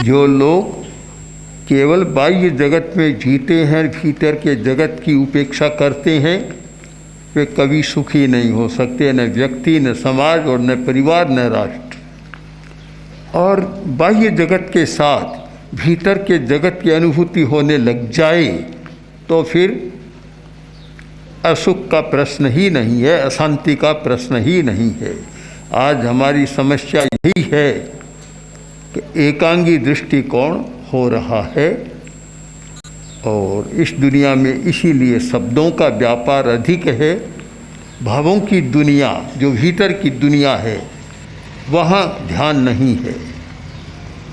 जो लोग केवल बाह्य जगत में जीते हैं, भीतर के जगत की उपेक्षा करते हैं, वे कभी सुखी नहीं हो सकते, न व्यक्ति, न समाज और न परिवार, न राष्ट्र। और बाह्य जगत के साथ भीतर के जगत की अनुभूति होने लग जाए तो फिर असुख का प्रश्न ही नहीं है, अशांति का प्रश्न ही नहीं है। आज हमारी समस्या यही है कि एकांगी दृष्टिकोण हो रहा है और इस दुनिया में इसीलिए शब्दों का व्यापार अधिक है। भावों की दुनिया, जो भीतर की दुनिया है, वहाँ ध्यान नहीं है।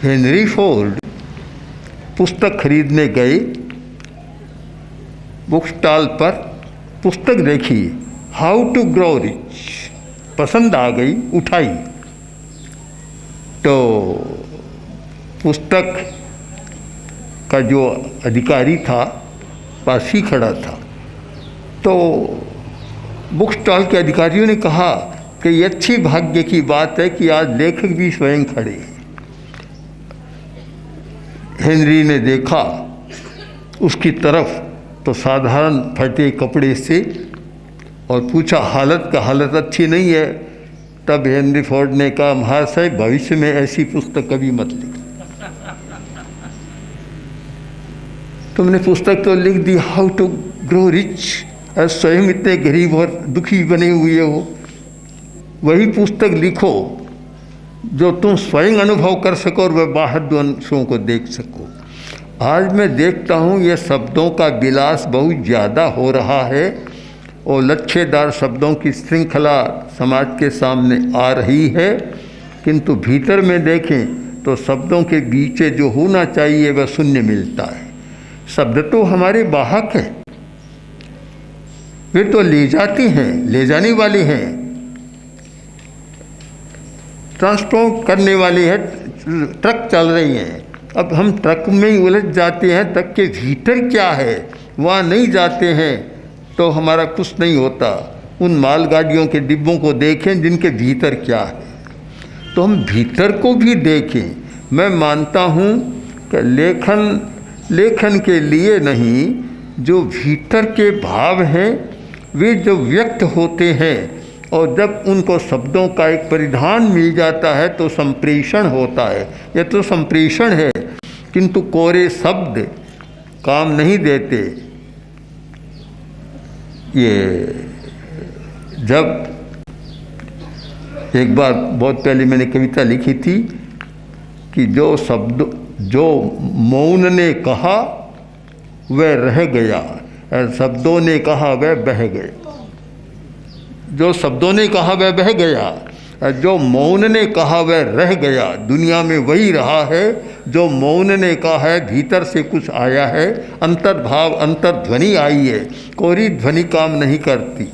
हेनरी फोर्ड पुस्तक खरीदने गए, बुक स्टॉल पर पुस्तक देखी, हाउ टू ग्रो रिच, पसंद आ गई, उठाई तो पुस्तक का जो अधिकारी था पास ही खड़ा था। तो बुक स्टॉल के अधिकारियों ने कहा कि ये अच्छी भाग्य की बात है कि आज लेखक भी स्वयं खड़े हैं। हेनरी ने देखा उसकी तरफ तो साधारण फटे कपड़े से और पूछा हालत अच्छी नहीं है। तब हेनरी फोर्ड ने कहा, महाशय भविष्य में ऐसी पुस्तक कभी मत लिख, तुमने पुस्तक तो लिख दी हाउ टू ग्रो रिच, और स्वयं इतने गरीब और दुखी बने हुए हो। वही पुस्तक लिखो जो तुम स्वयं अनुभव कर सको और वह बाहर दूसरों को देख सको। आज मैं देखता हूँ ये शब्दों का विलास बहुत ज़्यादा हो रहा है और लच्छेदार शब्दों की श्रृंखला समाज के सामने आ रही है, किंतु भीतर में देखें तो शब्दों के बीच जो होना चाहिए वह शून्य मिलता है। शब्द तो हमारे वाहक हैं, वे तो ले जाते हैं, ले जाने वाले हैं, ट्रांसपोर्ट करने वाले हैं, ट्रक चल रही हैं। अब हम ट्रक में ही उलझ जाते हैं, ट्रक के भीतर क्या है वहाँ नहीं जाते हैं तो हमारा कुछ नहीं होता। उन मालगाड़ियों के डिब्बों को देखें जिनके भीतर क्या है, तो हम भीतर को भी देखें। मैं मानता हूँ कि लेखन के लिए नहीं, जो भीतर के भाव हैं वे जो व्यक्त होते हैं और जब उनको शब्दों का एक परिधान मिल जाता है तो संप्रेषण होता है। यह तो संप्रेषण है, किंतु कोरे शब्द काम नहीं देते। ये जब एक बार बहुत पहले मैंने कविता लिखी थी कि जो मौन ने कहा वह रह गया, शब्दों ने कहा वह बह गया। जो शब्दों ने कहा वह बह गया, जो मौन ने कहा वह रह गया। दुनिया में वही रहा है जो मौन ने कहा है, भीतर से कुछ आया है, अंतर्भाव अंतर्ध्वनि आई है, कोरी ध्वनि काम नहीं करती।